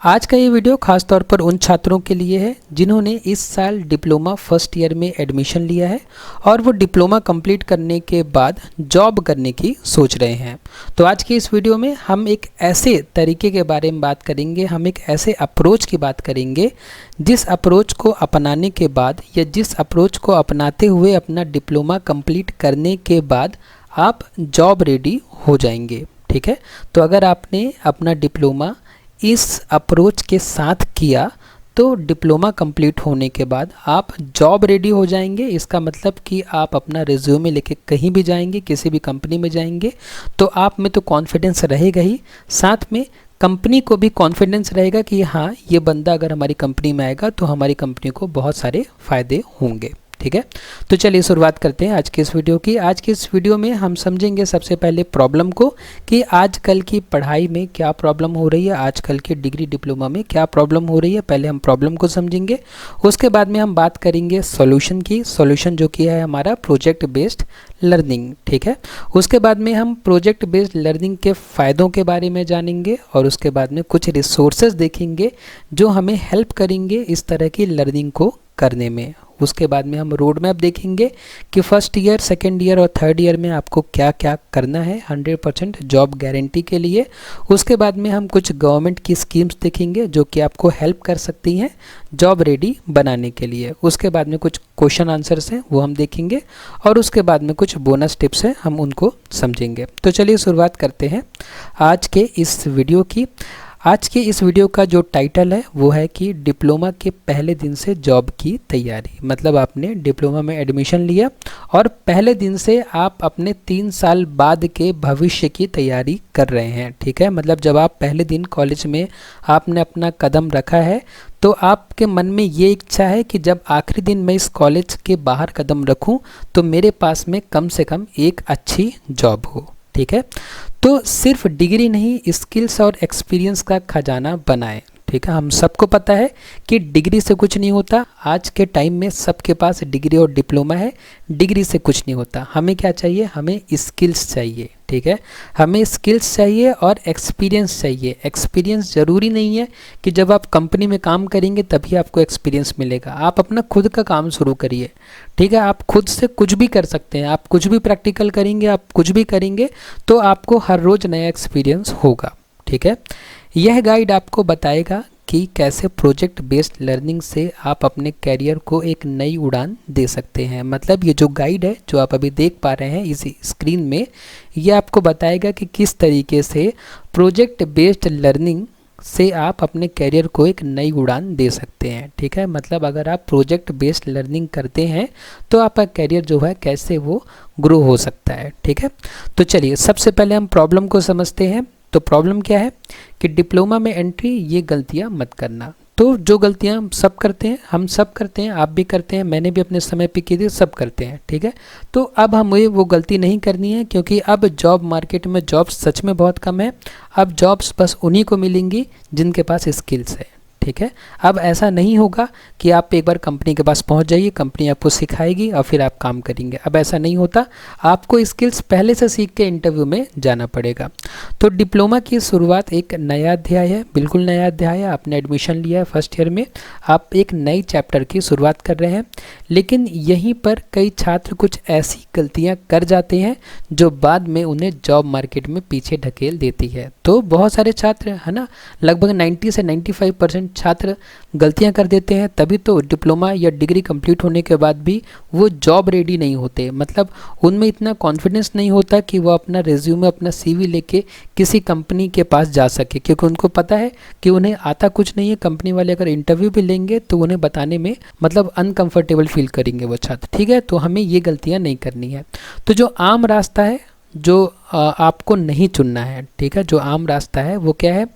आज का ये वीडियो खास तौर पर उन छात्रों के लिए है जिन्होंने इस साल डिप्लोमा फर्स्ट ईयर में एडमिशन लिया है और वो डिप्लोमा कंप्लीट करने के बाद जॉब करने की सोच रहे हैं। तो आज की इस वीडियो में हम एक ऐसे तरीके के बारे में बात करेंगे, हम एक ऐसे अप्रोच की बात करेंगे जिस अप्रोच को अपनाने के बाद या जिस अप्रोच को अपनाते हुए अपना डिप्लोमा कंप्लीट करने के बाद आप जॉब रेडी हो जाएंगे। ठीक है, तो अगर आपने अपना डिप्लोमा इस अप्रोच के साथ किया तो डिप्लोमा कंप्लीट होने के बाद आप जॉब रेडी हो जाएंगे। इसका मतलब कि आप अपना रिज्यूमे लेके कहीं भी जाएंगे, किसी भी कंपनी में जाएंगे तो आप में तो कॉन्फिडेंस रहेगा ही, साथ में कंपनी को भी कॉन्फिडेंस रहेगा कि हाँ, ये बंदा अगर हमारी कंपनी में आएगा तो हमारी कंपनी को बहुत सारे फ़ायदे होंगे। ठीक है, तो चलिए शुरुआत करते हैं आज के इस वीडियो की। आज के इस वीडियो में हम समझेंगे सबसे पहले प्रॉब्लम को कि आजकल की पढ़ाई में क्या प्रॉब्लम हो रही है, आजकल के डिग्री डिप्लोमा में क्या प्रॉब्लम हो रही है। पहले हम प्रॉब्लम को समझेंगे, उसके बाद में हम बात करेंगे सॉल्यूशन की। सॉल्यूशन जो कि है हमारा प्रोजेक्ट बेस्ड लर्निंग। ठीक है, उसके बाद में हम प्रोजेक्ट बेस्ड लर्निंग के फ़ायदों के बारे में जानेंगे और उसके बाद में कुछ रिसोर्सेज देखेंगे जो हमें हेल्प करेंगे इस तरह की लर्निंग को करने में। उसके बाद में हम रोड मैप देखेंगे कि फर्स्ट ईयर, सेकेंड ईयर और थर्ड ईयर में आपको क्या क्या करना है 100% जॉब गारंटी के लिए। उसके बाद में हम कुछ गवर्नमेंट की स्कीम्स देखेंगे जो कि आपको हेल्प कर सकती हैं जॉब रेडी बनाने के लिए। उसके बाद में कुछ क्वेश्चन आंसर्स हैं वो हम देखेंगे और उसके बाद में कुछ बोनस टिप्स हैं, हम उनको समझेंगे। तो चलिए शुरुआत करते हैं आज के इस वीडियो की। आज के इस वीडियो का जो टाइटल है वो है कि डिप्लोमा के पहले दिन से जॉब की तैयारी। मतलब आपने डिप्लोमा में एडमिशन लिया और पहले दिन से आप अपने 3 साल बाद के भविष्य की तैयारी कर रहे हैं। ठीक है, मतलब जब आप पहले दिन कॉलेज में आपने अपना कदम रखा है तो आपके मन में ये इच्छा है कि जब आखिरी दिन मैं इस कॉलेज के बाहर कदम रखूं तो मेरे पास में कम से कम एक अच्छी जॉब हो। ठीक है, तो सिर्फ डिग्री नहीं, स्किल्स और एक्सपीरियंस का खजाना बनाएं। ठीक है, हम सबको पता है कि डिग्री से कुछ नहीं होता। आज के टाइम में सबके पास डिग्री और डिप्लोमा है, डिग्री से कुछ नहीं होता। हमें क्या चाहिए? हमें स्किल्स चाहिए। ठीक है, हमें स्किल्स चाहिए और एक्सपीरियंस चाहिए। एक्सपीरियंस ज़रूरी नहीं है कि जब आप कंपनी में काम करेंगे तभी आपको एक्सपीरियंस मिलेगा। आप अपना खुद का काम शुरू करिए। ठीक है, आप खुद से कुछ भी कर सकते हैं, आप कुछ भी प्रैक्टिकल करेंगे, आप कुछ भी करेंगे तो आपको हर रोज़ नया एक्सपीरियंस होगा। ठीक है, यह गाइड आपको बताएगा कि कैसे प्रोजेक्ट बेस्ड लर्निंग से आप अपने कैरियर को एक नई उड़ान दे सकते हैं। मतलब ये जो गाइड है जो आप अभी देख पा रहे हैं इस स्क्रीन में, ये आपको बताएगा कि किस तरीके से प्रोजेक्ट बेस्ड लर्निंग से आप अपने कैरियर को एक नई उड़ान दे सकते हैं। ठीक है, मतलब अगर आप प्रोजेक्ट बेस्ड लर्निंग करते हैं तो आपका कैरियर जो है कैसे वो ग्रो हो सकता है। ठीक है, तो चलिए सबसे पहले हम प्रॉब्लम को समझते हैं। तो प्रॉब्लम क्या है कि डिप्लोमा में एंट्री, ये गलतियां मत करना। तो जो गलतियां हम सब करते हैं, हम सब करते हैं, आप भी करते हैं, मैंने भी अपने समय पे की थी, सब करते हैं। ठीक है, तो अब हमें वो गलती नहीं करनी है क्योंकि अब जॉब मार्केट में जॉब्स सच में बहुत कम है। अब जॉब्स बस उन्हीं को मिलेंगी जिनके पास स्किल्स है। ठीक है, अब ऐसा नहीं होगा कि आप एक बार कंपनी के पास पहुंच जाइए, कंपनी आपको सिखाएगी और फिर आप काम करेंगे। अब ऐसा नहीं होता, आपको स्किल्स पहले से सीख के इंटरव्यू में जाना पड़ेगा। तो डिप्लोमा की शुरुआत एक नया अध्याय है, बिल्कुल नया अध्याय है। आपने एडमिशन लिया है फर्स्ट ईयर में, आप एक नई चैप्टर की शुरुआत कर रहे हैं। लेकिन यहीं पर कई छात्र कुछ ऐसी गलतियाँ कर जाते हैं जो बाद में उन्हें जॉब मार्केट में पीछे ढकेल देती है। तो बहुत सारे छात्र है ना, लगभग 90 से 95% छात्र गलतियां कर देते हैं, तभी तो डिप्लोमा या डिग्री कंप्लीट होने के बाद भी वो जॉब रेडी नहीं होते। मतलब उनमें इतना कॉन्फिडेंस नहीं होता कि वो अपना रिज्यूमे, अपना सीवी लेके किसी कंपनी के पास जा सके, क्योंकि उनको पता है कि उन्हें आता कुछ नहीं है। कंपनी वाले अगर इंटरव्यू भी लेंगे तो उन्हें बताने में मतलब अनकंफर्टेबल फील करेंगे वो छात्र। ठीक है, तो हमें ये गलतियाँ नहीं करनी है। तो जो आम रास्ता है, जो आपको नहीं चुनना है, ठीक है, जो आम रास्ता है वो क्या है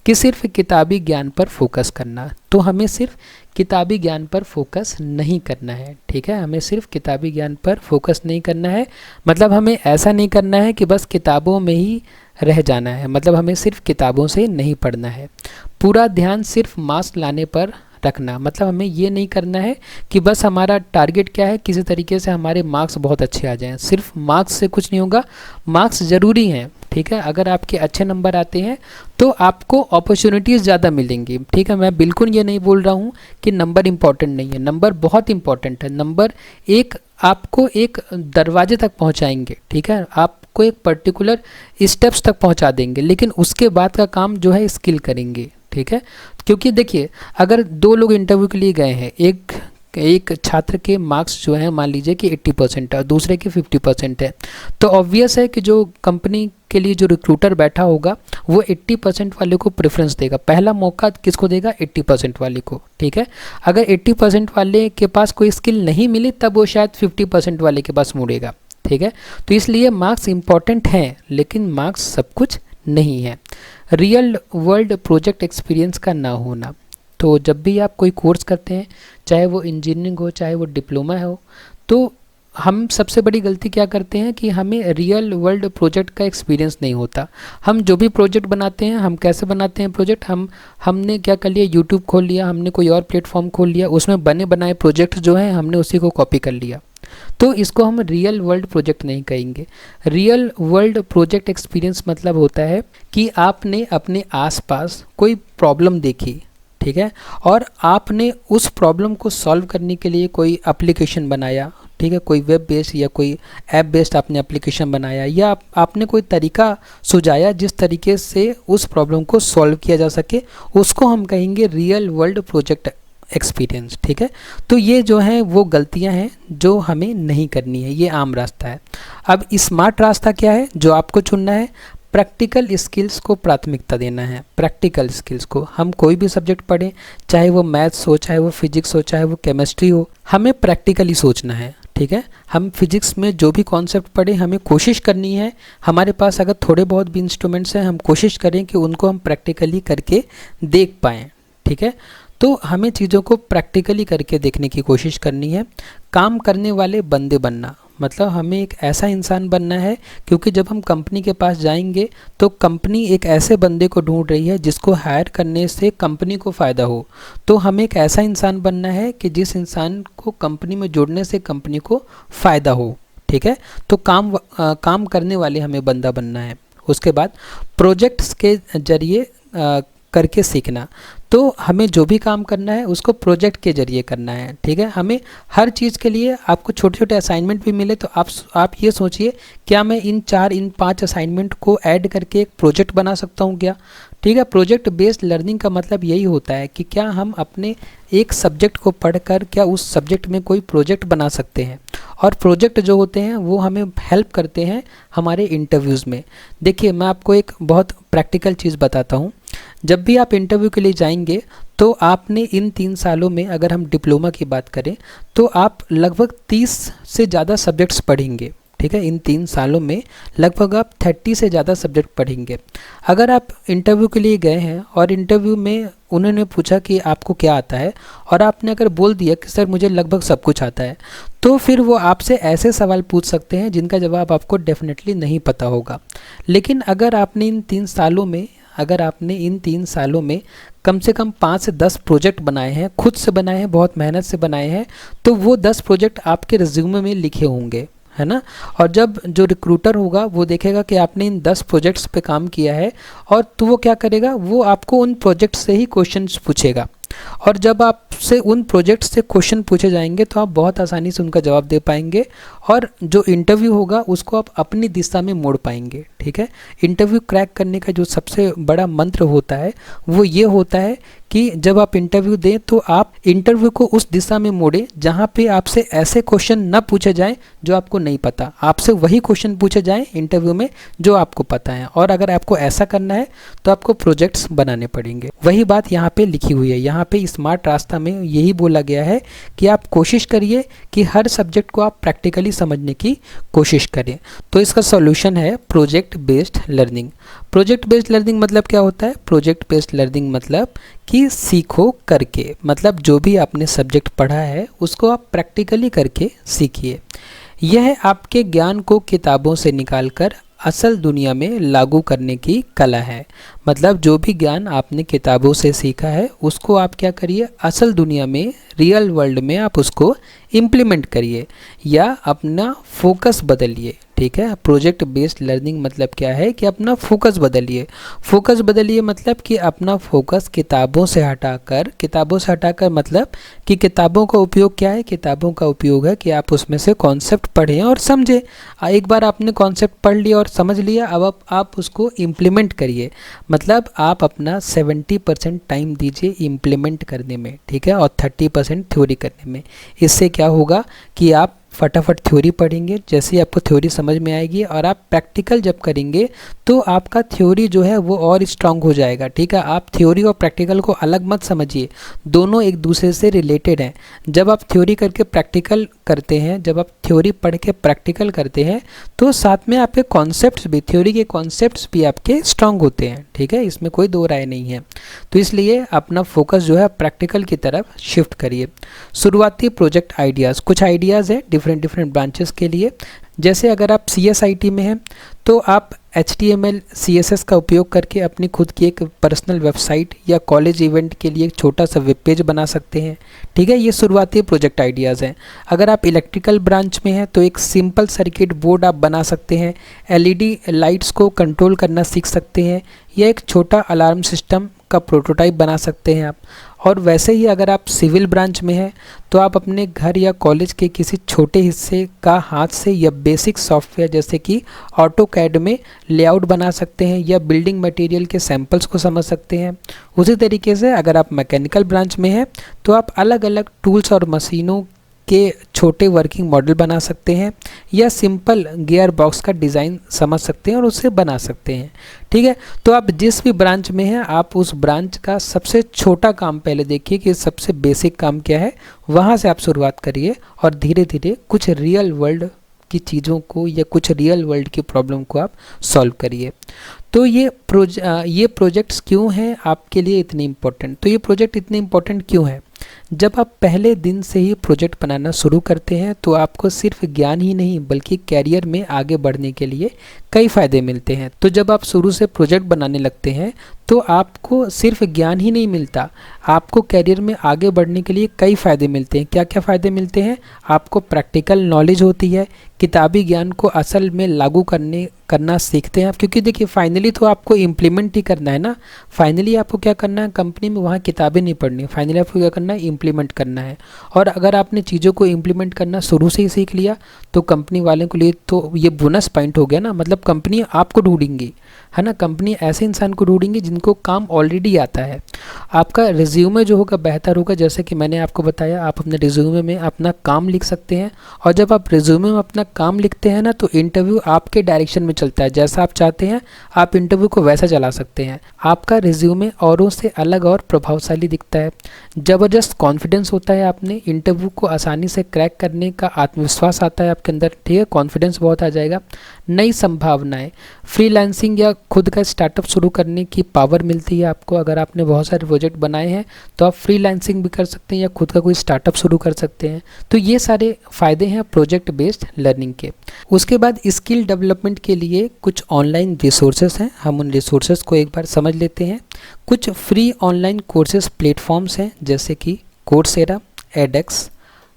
कि सिर्फ किताबी ज्ञान पर फोकस करना। तो हमें सिर्फ किताबी ज्ञान पर फोकस नहीं करना है। ठीक है, हमें सिर्फ किताबी ज्ञान पर फोकस नहीं करना है। मतलब हमें ऐसा नहीं करना है कि बस किताबों में ही रह जाना है। मतलब हमें सिर्फ किताबों से नहीं पढ़ना है। पूरा ध्यान सिर्फ मार्क्स लाने पर रखना, मतलब हमें ये नहीं करना है कि बस हमारा टारगेट क्या है, किसी तरीके से हमारे मार्क्स बहुत अच्छे आ जाएं। सिर्फ मार्क्स से कुछ नहीं होगा, मार्क्स ज़रूरी हैं, ठीक है। अगर आपके अच्छे नंबर आते हैं तो आपको अपॉर्चुनिटीज़ ज़्यादा मिलेंगी, ठीक है। मैं बिल्कुल ये नहीं बोल रहा हूँ कि नंबर इम्पॉर्टेंट नहीं है, नंबर बहुत इम्पॉर्टेंट है। नंबर एक आपको एक दरवाजे तक पहुँचाएंगे, ठीक है, आपको एक पर्टिकुलर स्टेप्स तक पहुँचा देंगे, लेकिन उसके बाद का काम जो है स्किल करेंगे, ठीक है। क्योंकि देखिए, अगर दो लोग इंटरव्यू के लिए गए हैं, एक छात्र के मार्क्स जो है मान लीजिए कि 80% है और दूसरे के 50% है, तो ऑब्वियस है कि जो कंपनी के लिए जो रिक्रूटर बैठा होगा वो 80% वाले को प्रेफरेंस देगा। पहला मौका किसको देगा? 80% वाले को, ठीक है। अगर 80% वाले के पास कोई स्किल नहीं मिली तब वो शायद 50% वाले के पास मुड़ेगा, ठीक है। तो इसलिए मार्क्स इम्पॉर्टेंट हैं, लेकिन मार्क्स सब कुछ नहीं है। रियल वर्ल्ड प्रोजेक्ट एक्सपीरियंस का ना होना, तो जब भी आप कोई कोर्स करते हैं, चाहे वो इंजीनियरिंग हो चाहे वो डिप्लोमा हो, तो हम सबसे बड़ी गलती क्या करते हैं कि हमें रियल वर्ल्ड प्रोजेक्ट का एक्सपीरियंस नहीं होता। हम जो भी प्रोजेक्ट बनाते हैं, हम कैसे बनाते हैं प्रोजेक्ट, हमने क्या कर लिया, यूट्यूब खोल लिया, हमने कोई और प्लेटफॉर्म खोल लिया, उसमें बने बनाए प्रोजेक्ट जो हैं हमने उसी को कॉपी कर लिया, तो इसको हम रियल वर्ल्ड प्रोजेक्ट नहीं कहेंगे। रियल वर्ल्ड प्रोजेक्ट एक्सपीरियंस मतलब होता है कि आपने अपने आसपास कोई प्रॉब्लम देखी, ठीक है, और आपने उस प्रॉब्लम को सॉल्व करने के लिए कोई एप्लीकेशन बनाया, ठीक है, कोई वेब बेस्ड या कोई ऐप बेस्ड आपने एप्लीकेशन बनाया, या आपने कोई तरीका सुझाया जिस तरीके से उस प्रॉब्लम को सॉल्व किया जा सके, उसको हम कहेंगे रियल वर्ल्ड प्रोजेक्ट एक्सपीरियंस, ठीक है। तो ये जो है वो गलतियां हैं जो हमें नहीं करनी है, ये आम रास्ता है। अब स्मार्ट रास्ता क्या है जो आपको चुनना है? प्रैक्टिकल स्किल्स को प्राथमिकता देना है। प्रैक्टिकल स्किल्स को, हम कोई भी सब्जेक्ट पढ़ें, चाहे वो मैथ्स हो, चाहे वो फिजिक्स हो, चाहे वो केमिस्ट्री हो, हमें प्रैक्टिकली सोचना है, ठीक है। हम फिजिक्स में जो भी कॉन्सेप्ट पढ़ें, हमें कोशिश करनी है, हमारे पास अगर थोड़े बहुत भी इंस्ट्रूमेंट्स हैं, हम कोशिश करें कि उनको हम प्रैक्टिकली करके देख पाएँ, ठीक है। तो हमें चीज़ों को प्रैक्टिकली करके देखने की कोशिश करनी है। काम करने वाले बंदे बनना, मतलब हमें एक ऐसा इंसान बनना है, क्योंकि जब हम कंपनी के पास जाएंगे तो कंपनी एक ऐसे बंदे को ढूंढ रही है जिसको हायर करने से कंपनी को फ़ायदा हो। तो हमें एक ऐसा इंसान बनना है कि जिस इंसान को कंपनी में जोड़ने से कंपनी को फ़ायदा हो, ठीक है। तो काम करने वाले हमें बंदा बनना है। उसके बाद प्रोजेक्ट्स के जरिए करके सीखना, तो हमें जो भी काम करना है उसको प्रोजेक्ट के जरिए करना है, ठीक है। हमें हर चीज़ के लिए आपको छोटे छोटे असाइनमेंट भी मिले तो आप ये सोचिए, क्या मैं इन 5 असाइनमेंट को ऐड करके एक प्रोजेक्ट बना सकता हूँ क्या, ठीक है। प्रोजेक्ट बेस्ड लर्निंग का मतलब यही होता है कि क्या हम अपने एक सब्जेक्ट को पढ़कर क्या उस सब्जेक्ट में कोई प्रोजेक्ट बना सकते हैं। और प्रोजेक्ट जो होते हैं वो हमें हेल्प करते हैं हमारे इंटरव्यूज़ में। देखिए, मैं आपको एक बहुत प्रैक्टिकल चीज़ बताता हूँ। जब भी आप इंटरव्यू के लिए जाएंगे तो आपने इन 3 सालों में, अगर हम डिप्लोमा की बात करें, तो आप लगभग 30 से ज़्यादा सब्जेक्ट्स पढ़ेंगे, ठीक है। इन 3 सालों में लगभग आप 30 से ज़्यादा सब्जेक्ट पढ़ेंगे। अगर आप इंटरव्यू के लिए गए हैं और इंटरव्यू में उन्होंने पूछा कि आपको क्या आता है, और आपने अगर बोल दिया कि सर मुझे लगभग सब कुछ आता है, तो फिर वो आपसे ऐसे सवाल पूछ सकते हैं जिनका जवाब आपको डेफिनेटली नहीं पता होगा। लेकिन अगर आपने इन 3 सालों में कम से कम 5 से 10 प्रोजेक्ट बनाए हैं, खुद से बनाए हैं, बहुत मेहनत से बनाए हैं, तो वो 10 प्रोजेक्ट आपके रिज्यूमे में लिखे होंगे, है ना। और जब जो रिक्रूटर होगा वो देखेगा कि आपने इन 10 प्रोजेक्ट्स पे काम किया है, और तो वो क्या करेगा, वो आपको उन प्रोजेक्ट से ही क्वेश्चंस पूछेगा। और जब आपसे उन प्रोजेक्ट से क्वेश्चन पूछे जाएंगे तो आप बहुत आसानी से उनका जवाब दे पाएंगे, और जो इंटरव्यू होगा उसको आप अपनी दिशा में मोड़ पाएंगे, ठीक है। इंटरव्यू क्रैक करने का जो सबसे बड़ा मंत्र होता है वो ये होता है कि जब आप इंटरव्यू दें तो आप इंटरव्यू को उस दिशा में मोड़ें जहाँ पे आपसे ऐसे क्वेश्चन न पूछे जाएं जो आपको नहीं पता, आपसे वही क्वेश्चन पूछे जाएं इंटरव्यू में जो आपको पता है। और अगर आपको ऐसा करना है तो आपको प्रोजेक्ट्स बनाने पड़ेंगे। वही बात यहाँ पे लिखी हुई है। यहाँ पे स्मार्ट रास्ता में यही बोला गया है कि आप कोशिश करिए कि हर सब्जेक्ट को आप प्रैक्टिकली समझने की कोशिश करें। तो इसका सॉल्यूशन है project based learning. Project based learning मतलब क्या होता है? प्रोजेक्ट बेस्ड लर्निंग मतलब कि सीखो करके, मतलब जो भी आपने सब्जेक्ट पढ़ा है उसको आप प्रैक्टिकली करके सीखिए। यह आपके ज्ञान को किताबों से निकालकर असल दुनिया में लागू करने की कला है। मतलब जो भी ज्ञान आपने किताबों से सीखा है उसको आप क्या करिए, असल दुनिया में, रियल वर्ल्ड में आप उसको इम्प्लीमेंट करिए या अपना फोकस बदलिए। ठीक है, प्रोजेक्ट बेस्ड लर्निंग मतलब क्या है कि अपना फोकस बदलिए। फोकस बदलिए मतलब कि अपना फोकस किताबों से हटाकर मतलब कि किताबों का उपयोग क्या है, किताबों का उपयोग है कि आप उसमें से कॉन्सेप्ट पढ़ें और समझें। एक बार आपने कॉन्सेप्ट पढ़ लिया और समझ लिया, अब आप उसको इम्प्लीमेंट करिए। मतलब आप अपना 70% टाइम दीजिए इम्प्लीमेंट करने में, ठीक है, और 30% थ्योरी करने में। इससे क्या होगा कि आप फटाफट थ्योरी पढ़ेंगे, जैसे ही आपको थ्योरी समझ में आएगी और आप प्रैक्टिकल जब करेंगे तो आपका थ्योरी जो है वो और स्ट्रांग हो जाएगा। ठीक है, आप थ्योरी और प्रैक्टिकल को अलग मत समझिए, दोनों एक दूसरे से रिलेटेड हैं। जब आप थ्योरी करके प्रैक्टिकल करते हैं, जब आप थ्योरी पढ़ के प्रैक्टिकल करते हैं तो साथ में आपके कॉन्सेप्ट्स भी, थ्योरी के कॉन्सेप्ट्स भी आपके स्ट्रांग होते हैं। ठीक है, इसमें कोई दो राय नहीं है। तो इसलिए अपना फोकस जो है प्रैक्टिकल की तरफ शिफ्ट करिए। शुरुआती प्रोजेक्ट आइडियाज़, कुछ आइडियाज़ है डिफरेंट ब्रांचेस के लिए। जैसे अगर आप CSIT में हैं तो आप HTML CSS का उपयोग करके अपनी खुद की एक पर्सनल वेबसाइट या कॉलेज इवेंट के लिए एक छोटा सा वेब पेज बना सकते हैं। ठीक है, ये शुरुआती प्रोजेक्ट आइडियाज़ हैं। अगर आप इलेक्ट्रिकल ब्रांच में हैं तो एक सिंपल सर्किट बोर्ड आप बना सकते हैं, LED लाइट्स को कंट्रोल करना सीख सकते हैं या एक छोटा अलार्म सिस्टम का प्रोटोटाइप बना सकते हैं आप। और वैसे ही अगर आप सिविल ब्रांच में हैं तो आप अपने घर या कॉलेज के किसी छोटे हिस्से का हाथ से या बेसिक सॉफ्टवेयर जैसे कि AutoCAD में लेआउट बना सकते हैं या बिल्डिंग मटेरियल के सैंपल्स को समझ सकते हैं। उसी तरीके से अगर आप मैकेनिकल ब्रांच में हैं तो आप अलग अलग टूल्स और मशीनों के छोटे वर्किंग मॉडल बना सकते हैं या सिंपल गियर बॉक्स का डिज़ाइन समझ सकते हैं और उसे बना सकते हैं। ठीक है, तो आप जिस भी ब्रांच में हैं आप उस ब्रांच का सबसे छोटा काम पहले देखिए कि सबसे बेसिक काम क्या है, वहाँ से आप शुरुआत करिए और धीरे धीरे कुछ रियल वर्ल्ड की चीज़ों को या कुछ रियल वर्ल्ड की प्रॉब्लम को आप सॉल्व करिए। तो ये प्रोजेक्ट्स क्यों हैं आपके लिए इतने इम्पोर्टेंट, तो ये प्रोजेक्ट इतने इम्पोर्टेंट क्यों हैं? जब आप पहले दिन से ही प्रोजेक्ट बनाना शुरू करते हैं तो आपको सिर्फ ज्ञान ही नहीं बल्कि कैरियर में आगे बढ़ने के लिए कई फ़ायदे मिलते हैं। तो जब आप शुरू से प्रोजेक्ट बनाने लगते हैं तो आपको सिर्फ ज्ञान ही नहीं मिलता, आपको कैरियर में आगे बढ़ने के लिए कई फ़ायदे मिलते हैं। क्या क्या फ़ायदे मिलते हैं? आपको प्रैक्टिकल नॉलेज होती है, किताबी ज्ञान को असल में लागू करना सीखते हैं आप, क्योंकि देखिए फाइनली तो आपको इम्प्लीमेंट ही करना है ना। फाइनली आपको क्या करना है, कंपनी में वहाँ किताबें नहीं पढ़नी, फाइनली आपको क्या करना है, इम्प्लीमेंट करना है। और अगर आपने चीज़ों को इम्प्लीमेंट करना शुरू से ही सीख लिया तो कंपनी वालों के लिए तो ये बोनस पॉइंट हो गया ना। मतलब कंपनी आपको ढूंढेंगी, है ना, कंपनी ऐसे इंसान को ढूंढेंगी जिनको काम ऑलरेडी आता है। आपका रिज्यूमे जो होगा बेहतर होगा, जैसे कि मैंने आपको बताया आप अपने रिज्यूमे में अपना काम लिख सकते हैं। और जब आप रिज्यूमे में अपना काम लिखते हैं ना तो इंटरव्यू आपके डायरेक्शन में चलता है, जैसा आप चाहते हैं आप इंटरव्यू को वैसा चला सकते हैं। आपका रिज्यूमे औरों से अलग और प्रभावशाली दिखता है, ज़बरदस्त कॉन्फिडेंस होता है, आपने इंटरव्यू को आसानी से क्रैक करने का आत्मविश्वास आता है आपके अंदर। ठीक है, कॉन्फिडेंस बहुत आ जाएगा। नई संभावनाएं, फ्रीलांसिंग या खुद का स्टार्टअप शुरू करने की पावर मिलती है आपको। अगर आपने बहुत सारे प्रोजेक्ट बनाए हैं तो आप फ्रीलांसिंग भी कर सकते हैं या खुद का कोई स्टार्टअप शुरू कर सकते हैं। तो ये सारे फ़ायदे हैं प्रोजेक्ट बेस्ड लर्निंग के। उसके बाद स्किल डेवलपमेंट के लिए कुछ ऑनलाइन रिसोर्सेस हैं, हम उन रिसोर्सेस को एक बार समझ लेते हैं। कुछ फ्री ऑनलाइन कोर्सेज प्लेटफॉर्म्स हैं जैसे कि कोर्सेरा, एडेक्स,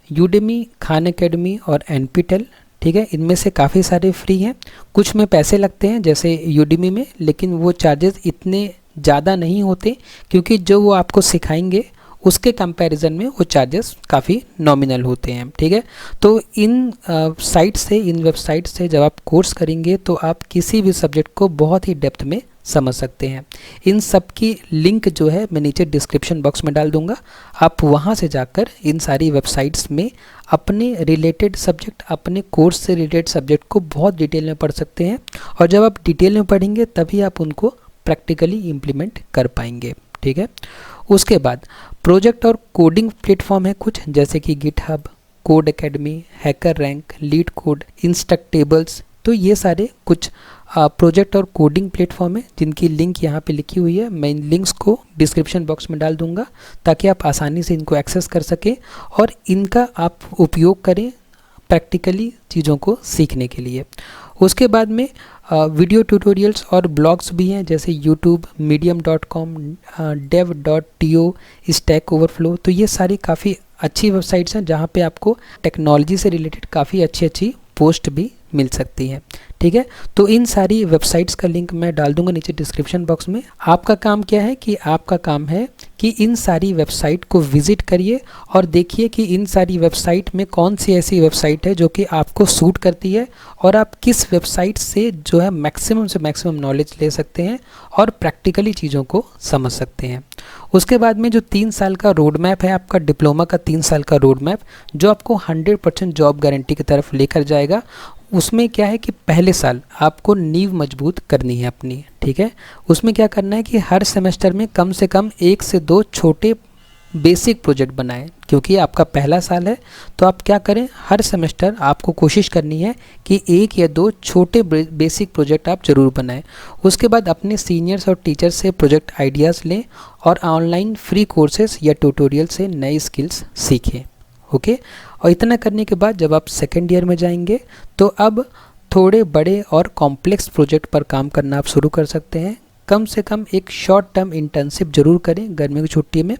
यूडेमी, खान अकेडमी और NPTEL। ठीक है, इनमें से काफ़ी सारे फ्री हैं, कुछ में पैसे लगते हैं जैसे यूडेमी में, लेकिन वो चार्जेस इतने ज़्यादा नहीं होते क्योंकि जो वो आपको सिखाएंगे उसके कंपैरिजन में वो चार्जेस काफ़ी नॉमिनल होते हैं। ठीक है, तो इन साइट से, इन वेबसाइट से जब आप कोर्स करेंगे तो आप किसी भी सब्जेक्ट को बहुत ही डेप्थ में समझ सकते हैं। इन सब की लिंक जो है मैं नीचे डिस्क्रिप्शन बॉक्स में डाल दूंगा, आप वहाँ से जाकर इन सारी वेबसाइट्स में अपने रिलेटेड सब्जेक्ट, अपने कोर्स से रिलेटेड सब्जेक्ट को बहुत डिटेल में पढ़ सकते हैं। और जब आप डिटेल में पढ़ेंगे तभी आप उनको प्रैक्टिकली इम्प्लीमेंट कर पाएंगे। ठीक है, उसके बाद प्रोजेक्ट और कोडिंग प्लेटफॉर्म है कुछ जैसे कि GitHub, Codecademy, HackerRank, LeetCode, Instructables. तो ये सारे कुछ प्रोजेक्ट और कोडिंग प्लेटफॉर्म है जिनकी लिंक यहाँ पे लिखी हुई है। मैं इन लिंक्स को डिस्क्रिप्शन बॉक्स में डाल दूंगा ताकि आप आसानी से इनको एक्सेस कर सकें और इनका आप उपयोग करें प्रैक्टिकली चीज़ों को सीखने के लिए। उसके बाद में वीडियो ट्यूटोरियल्स और ब्लॉग्स भी हैं, जैसे YouTube, medium.com, dev.to, stack overflow. तो ये सारी काफ़ी अच्छी वेबसाइट्स हैं जहाँ पे आपको टेक्नोलॉजी से रिलेटेड काफ़ी अच्छी अच्छी पोस्ट भी मिल सकती हैं। ठीक है, तो इन सारी वेबसाइट्स का लिंक मैं डाल दूंगा नीचे डिस्क्रिप्शन बॉक्स में। आपका काम क्या है कि आपका काम है कि इन सारी वेबसाइट को विजिट करिए और देखिए कि इन सारी वेबसाइट में कौन सी ऐसी वेबसाइट है जो कि आपको सूट करती है और आप किस वेबसाइट से जो है मैक्सिमम से मैक्सिमम नॉलेज ले सकते हैं और प्रैक्टिकली चीज़ों को समझ सकते हैं। उसके बाद में जो 3 साल का रोड मैप है आपका, डिप्लोमा का 3 साल का रोड मैप जो आपको 100% जॉब गारंटी की तरफ लेकर जाएगा, उसमें क्या है कि पहले साल आपको नींव मजबूत करनी है अपनी। ठीक है, उसमें क्या करना है कि हर सेमेस्टर में कम से कम 1 से 2 छोटे बेसिक प्रोजेक्ट बनाएं, क्योंकि आपका पहला साल है। तो आप क्या करें, हर सेमेस्टर आपको कोशिश करनी है कि 1 या 2 छोटे बेसिक प्रोजेक्ट आप ज़रूर बनाएं। उसके बाद अपने सीनियर्स और टीचर्स से प्रोजेक्ट आइडियाज़ लें और ऑनलाइन फ्री कोर्सेज या ट्यूटोरियल से नई स्किल्स सीखें। ओके, और इतना करने के बाद जब आप सेकेंड ईयर में जाएंगे तो अब थोड़े बड़े और कॉम्प्लेक्स प्रोजेक्ट पर काम करना आप शुरू कर सकते हैं। कम से कम एक शॉर्ट टर्म इंटर्नशिप जरूर करें गर्मियों की छुट्टी में।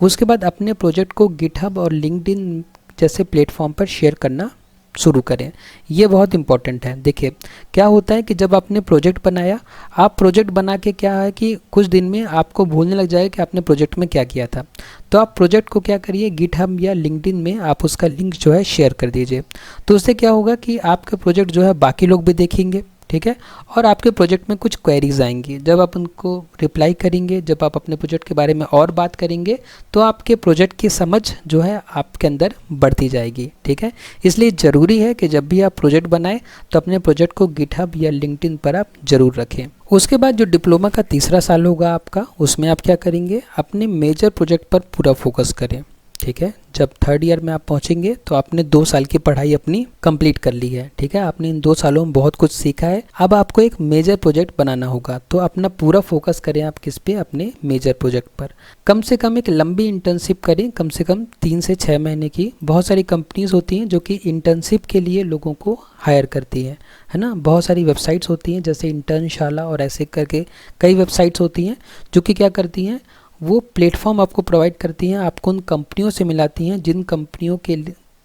उसके बाद अपने प्रोजेक्ट को गिटहब और लिंक्डइन जैसे प्लेटफॉर्म पर शेयर करना शुरू करें। ये बहुत इंपॉर्टेंट है। देखिए क्या होता है कि जब आपने प्रोजेक्ट बनाया, आप प्रोजेक्ट बना के क्या है कि कुछ दिन में आपको भूलने लग जाएगा कि आपने प्रोजेक्ट में क्या किया था। तो आप प्रोजेक्ट को क्या करिए, गिटहब या लिंक्डइन में आप उसका लिंक जो है शेयर कर दीजिए। तो उससे क्या होगा कि आपका प्रोजेक्ट जो है बाकी लोग भी देखेंगे। ठीक है, और आपके प्रोजेक्ट में कुछ क्वेरीज आएंगी, जब आप उनको रिप्लाई करेंगे, जब आप अपने प्रोजेक्ट के बारे में और बात करेंगे तो आपके प्रोजेक्ट की समझ जो है आपके अंदर बढ़ती जाएगी। ठीक है, इसलिए ज़रूरी है कि जब भी आप प्रोजेक्ट बनाएं तो अपने प्रोजेक्ट को गिटहब या लिंक्डइन पर आप ज़रूर रखें। उसके बाद जो डिप्लोमा का तीसरा साल होगा आपका, उसमें आप क्या करेंगे, अपने मेजर प्रोजेक्ट पर पूरा फोकस करें। ठीक है, जब थर्ड ईयर में आप पहुंचेंगे तो आपने 2 साल की पढ़ाई अपनी कंप्लीट कर ली है। ठीक है, आपने इन 2 सालों में बहुत कुछ सीखा है। अब आपको एक मेजर प्रोजेक्ट बनाना होगा, तो अपना पूरा फोकस करें आप किस पे, अपने मेजर प्रोजेक्ट पर। कम से कम एक लंबी इंटर्नशिप करें, कम से कम 3 से 6 महीने की। बहुत सारी कंपनीज होती हैं जो कि इंटर्नशिप के लिए लोगों को हायर करती है ना। बहुत सारी वेबसाइट्स होती हैं जैसे इंटर्नशाला और ऐसे करके कई वेबसाइट्स होती हैं जो कि क्या करती हैं, वो प्लेटफॉर्म आपको प्रोवाइड करती हैं, आपको उन कंपनियों से मिलाती हैं जिन कंपनियों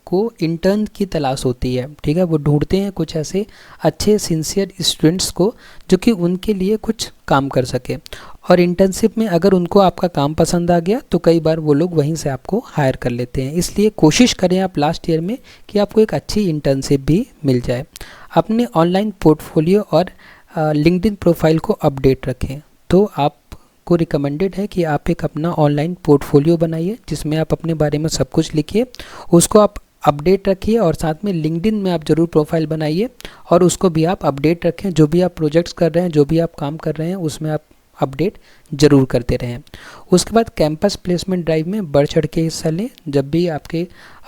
को इंटर्न की तलाश होती है। ठीक है, वो ढूंढते हैं कुछ ऐसे अच्छे सिंसियर स्टूडेंट्स को जो कि उनके लिए कुछ काम कर सके। और इंटर्नशिप में अगर उनको आपका काम पसंद आ गया तो कई बार वो लोग वहीं से आपको हायर कर लेते हैं। इसलिए कोशिश करें आप लास्ट ईयर में कि आपको एक अच्छी इंटर्नशिप भी मिल जाए। अपने ऑनलाइन पोर्टफोलियो और लिंक्डइन प्रोफाइल को अपडेट रखें। तो आप को रिकमेंडेड है कि आप एक अपना ऑनलाइन पोर्टफोलियो बनाइए जिसमें आप अपने बारे में सब कुछ लिखिए, उसको आप अपडेट रखिए और साथ में लिंक्डइन में आप ज़रूर प्रोफाइल बनाइए और उसको भी आप अपडेट रखें। जो भी आप प्रोजेक्ट्स कर रहे हैं, जो भी आप काम कर रहे हैं, उसमें आप अपडेट ज़रूर करते रहें। उसके बाद कैंपस प्लेसमेंट ड्राइव में बढ़ चढ़ के हिस्सा लें। जब भी आपके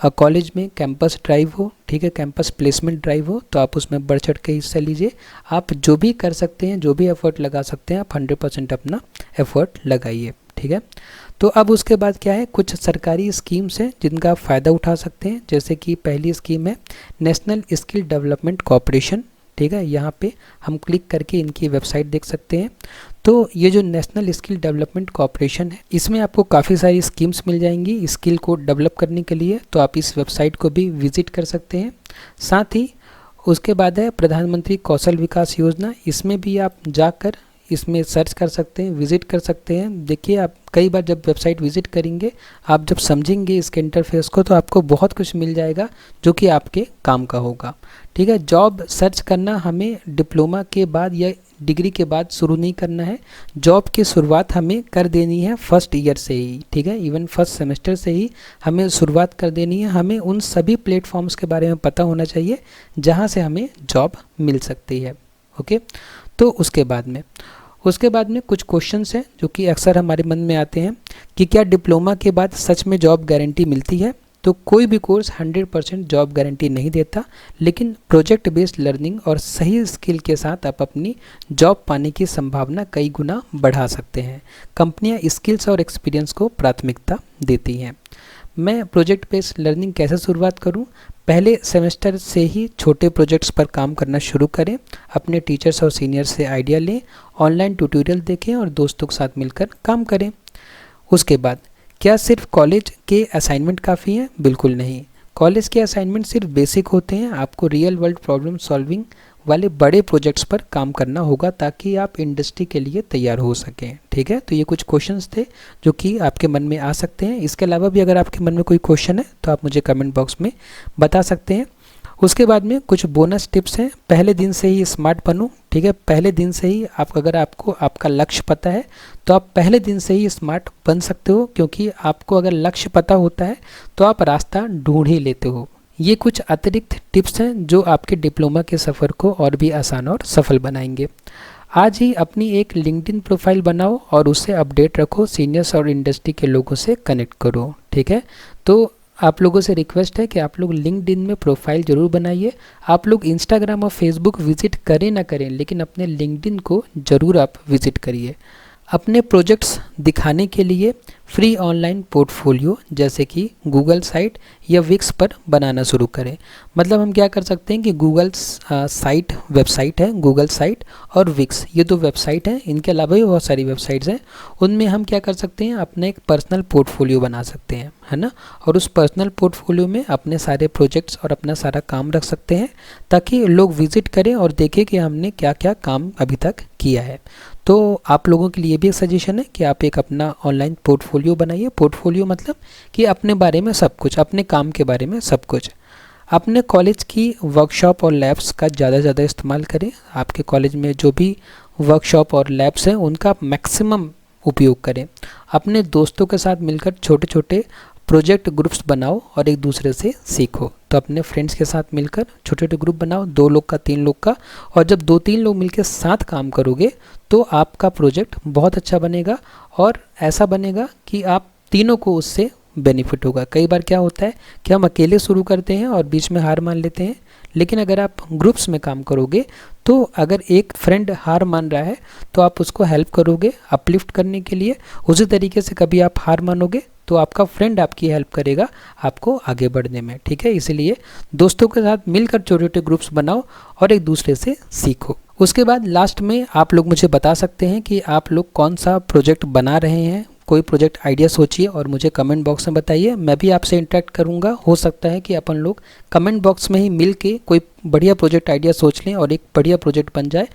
कॉलेज में कैंपस ड्राइव हो, ठीक है, कैंपस प्लेसमेंट ड्राइव हो, तो आप उसमें बढ़ चढ़ के हिस्सा लीजिए। आप जो भी कर सकते हैं, जो भी एफर्ट लगा सकते हैं, आप 100% अपना एफर्ट लगाइए। ठीक है, तो अब उसके बाद क्या है, कुछ सरकारी स्कीम्स हैं जिनका आप फ़ायदा उठा सकते हैं। जैसे कि पहली स्कीम है नेशनल स्किल डेवलपमेंट कॉर्पोरेशन। ठीक है, यहाँ पे हम क्लिक करके इनकी वेबसाइट देख सकते हैं। तो ये जो नेशनल स्किल डेवलपमेंट कॉर्पोरेशन है, इसमें आपको काफ़ी सारी स्कीम्स मिल जाएंगी स्किल को डेवलप करने के लिए। तो आप इस वेबसाइट को भी विजिट कर सकते हैं। साथ ही उसके बाद है प्रधानमंत्री कौशल विकास योजना, इसमें भी आप जाकर इसमें सर्च कर सकते हैं, विज़िट कर सकते हैं। देखिए आप कई बार जब वेबसाइट विज़िट करेंगे, आप जब समझेंगे इसके इंटरफेस को, तो आपको बहुत कुछ मिल जाएगा जो कि आपके काम का होगा। ठीक है, जॉब सर्च करना हमें डिप्लोमा के बाद या डिग्री के बाद शुरू नहीं करना है। जॉब की शुरुआत हमें कर देनी है फर्स्ट ईयर से ही। ठीक है, इवन फर्स्ट सेमेस्टर से ही हमें शुरुआत कर देनी है। हमें उन सभी प्लेटफॉर्म्स के बारे में पता होना चाहिए जहाँ से हमें जॉब मिल सकती है। ओके, तो उसके बाद में कुछ क्वेश्चंस हैं जो कि अक्सर हमारे मन में आते हैं कि क्या डिप्लोमा के बाद सच में जॉब गारंटी मिलती है। तो कोई भी कोर्स 100% जॉब गारंटी नहीं देता, लेकिन प्रोजेक्ट बेस्ड लर्निंग और सही स्किल के साथ आप अपनी जॉब पाने की संभावना कई गुना बढ़ा सकते हैं। कंपनियां स्किल्स और एक्सपीरियंस को प्राथमिकता देती हैं। मैं प्रोजेक्ट बेस्ड लर्निंग कैसे शुरुआत करूं? पहले सेमेस्टर से ही छोटे प्रोजेक्ट्स पर काम करना शुरू करें, अपने टीचर्स और सीनियर से आइडिया लें, ऑनलाइन ट्यूटोरियल देखें और दोस्तों के साथ मिलकर काम करें। उसके बाद क्या सिर्फ कॉलेज के असाइनमेंट काफ़ी हैं? बिल्कुल नहीं। कॉलेज के असाइनमेंट सिर्फ बेसिक होते हैं, आपको रियल वर्ल्ड प्रॉब्लम सॉल्विंग वाले बड़े प्रोजेक्ट्स पर काम करना होगा ताकि आप इंडस्ट्री के लिए तैयार हो सकें। ठीक है, तो ये कुछ क्वेश्चंस थे जो कि आपके मन में आ सकते हैं। इसके अलावा भी अगर आपके मन में कोई क्वेश्चन है तो आप मुझे कमेंट बॉक्स में बता सकते हैं। उसके बाद में कुछ बोनस टिप्स हैं। पहले दिन से ही स्मार्ट बनो। ठीक है, पहले दिन से ही अगर आपको आपका लक्ष्य पता है तो आप पहले दिन से ही स्मार्ट बन सकते हो, क्योंकि आपको अगर लक्ष्य पता होता है तो आप रास्ता ढूंढ ही लेते हो। ये कुछ अतिरिक्त टिप्स हैं जो आपके डिप्लोमा के सफ़र को और भी आसान और सफल बनाएंगे। आज ही अपनी एक लिंक्डइन प्रोफाइल बनाओ और उसे अपडेट रखो, सीनियर्स और इंडस्ट्री के लोगों से कनेक्ट करो। ठीक है, तो आप लोगों से रिक्वेस्ट है कि आप लोग लिंक्डइन में प्रोफाइल ज़रूर बनाइए। आप लोग इंस्टाग्राम और फेसबुक विजिट करें ना करें, लेकिन अपने लिंक्डइन को ज़रूर आप विजिट करिए। अपने प्रोजेक्ट्स दिखाने के लिए फ्री ऑनलाइन पोर्टफोलियो जैसे कि गूगल साइट या विक्स पर बनाना शुरू करें। मतलब हम क्या कर सकते हैं कि गूगल साइट वेबसाइट है, गूगल साइट और विक्स, ये दो वेबसाइट हैं। इनके अलावा भी बहुत सारी वेबसाइट्स हैं, उनमें हम क्या कर सकते हैं, अपना एक पर्सनल पोर्टफोलियो बना सकते हैं, है ना। और उस पर्सनल पोर्टफोलियो में अपने सारे प्रोजेक्ट्स और अपना सारा काम रख सकते हैं ताकि लोग विजिट करें और देखें कि हमने क्या क्या काम अभी तक किया है। तो आप लोगों के लिए भी एक सजेशन है कि आप एक अपना ऑनलाइन पोर्टफोलियो बनाइए। पोर्टफोलियो मतलब कि अपने बारे में सब कुछ, अपने काम के बारे में सब कुछ। अपने कॉलेज की वर्कशॉप और लैब्स का ज़्यादा से ज़्यादा इस्तेमाल करें। आपके कॉलेज में जो भी वर्कशॉप और लैब्स हैं उनका मैक्सिमम उपयोग करें। अपने दोस्तों के साथ मिलकर छोटे छोटे प्रोजेक्ट ग्रुप्स बनाओ और एक दूसरे से सीखो। तो अपने फ्रेंड्स के साथ मिलकर छोटे छोटे ग्रुप बनाओ, 2 लोग का, 3 लोग का, और जब 2-3 लोग मिलकर साथ काम करोगे तो आपका प्रोजेक्ट बहुत अच्छा बनेगा और ऐसा बनेगा कि आप तीनों को उससे बेनिफिट होगा। कई बार क्या होता है कि हम अकेले शुरू करते हैं और बीच में हार मान लेते हैं, लेकिन अगर आप ग्रुप्स में काम करोगे तो अगर एक फ्रेंड हार मान रहा है तो आप उसको हेल्प करोगे अपलिफ्ट करने के लिए। उसी तरीके से कभी आप हार मानोगे तो आपका फ्रेंड आपकी हेल्प करेगा आपको आगे बढ़ने में। ठीक है, इसीलिए दोस्तों के साथ मिलकर छोटे छोटे ग्रुप्स बनाओ और एक दूसरे से सीखो। उसके बाद लास्ट में आप लोग मुझे बता सकते हैं कि आप लोग कौन सा प्रोजेक्ट बना रहे हैं। कोई प्रोजेक्ट आइडिया सोचिए और मुझे कमेंट बॉक्स में बताइए। मैं भी आपसे इंटरेक्ट करूंगा। हो सकता है कि अपन लोग कमेंट बॉक्स में ही मिल के कोई बढ़िया प्रोजेक्ट आइडिया सोच लें और एक बढ़िया प्रोजेक्ट बन जाए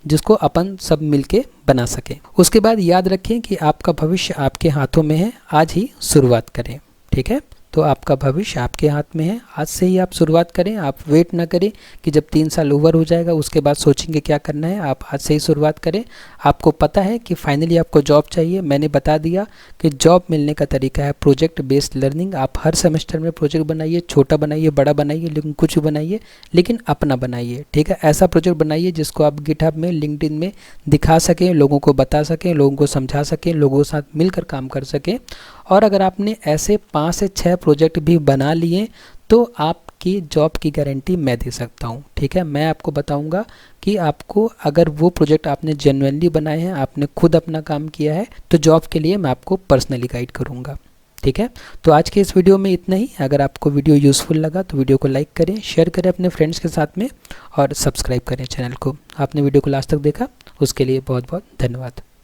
जिसको अपन सब मिलके बना सकें। उसके बाद याद रखें कि आपका भविष्य आपके हाथों में है, आज ही शुरुआत करें। ठीक है, तो आपका भविष्य आपके हाथ में है, आज से ही आप शुरुआत करें। आप वेट ना करें कि जब 3 साल ओवर हो जाएगा उसके बाद सोचेंगे क्या करना है। आप आज से ही शुरुआत करें। आपको पता है कि फाइनली आपको जॉब चाहिए। मैंने बता दिया कि जॉब मिलने का तरीका है प्रोजेक्ट बेस्ड लर्निंग। आप हर सेमेस्टर में प्रोजेक्ट बनाइए, छोटा बनाइए, बड़ा बनाइए, लेकिन कुछ भी बनाइए, लेकिन अपना बनाइए। ठीक है, ऐसा प्रोजेक्ट बनाइए जिसको आप गिटहब में, लिंक्डइन में दिखा सकें, लोगों को बता सकें, लोगों को समझा सकें, लोगों के साथ मिलकर काम कर सकें। और अगर आपने ऐसे 5 से 6 प्रोजेक्ट भी बना लिए तो आपकी जॉब की गारंटी मैं दे सकता हूँ। ठीक है, मैं आपको बताऊँगा कि आपको अगर वो प्रोजेक्ट आपने जेन्युइनली बनाए हैं, आपने खुद अपना काम किया है, तो जॉब के लिए मैं आपको पर्सनली गाइड करूँगा। ठीक है, तो आज के इस वीडियो में इतना ही। अगर आपको वीडियो यूज़फुल लगा तो वीडियो को लाइक करें, शेयर करें अपने फ्रेंड्स के साथ में और सब्सक्राइब करें चैनल को। आपने वीडियो को लास्ट तक देखा उसके लिए बहुत बहुत धन्यवाद।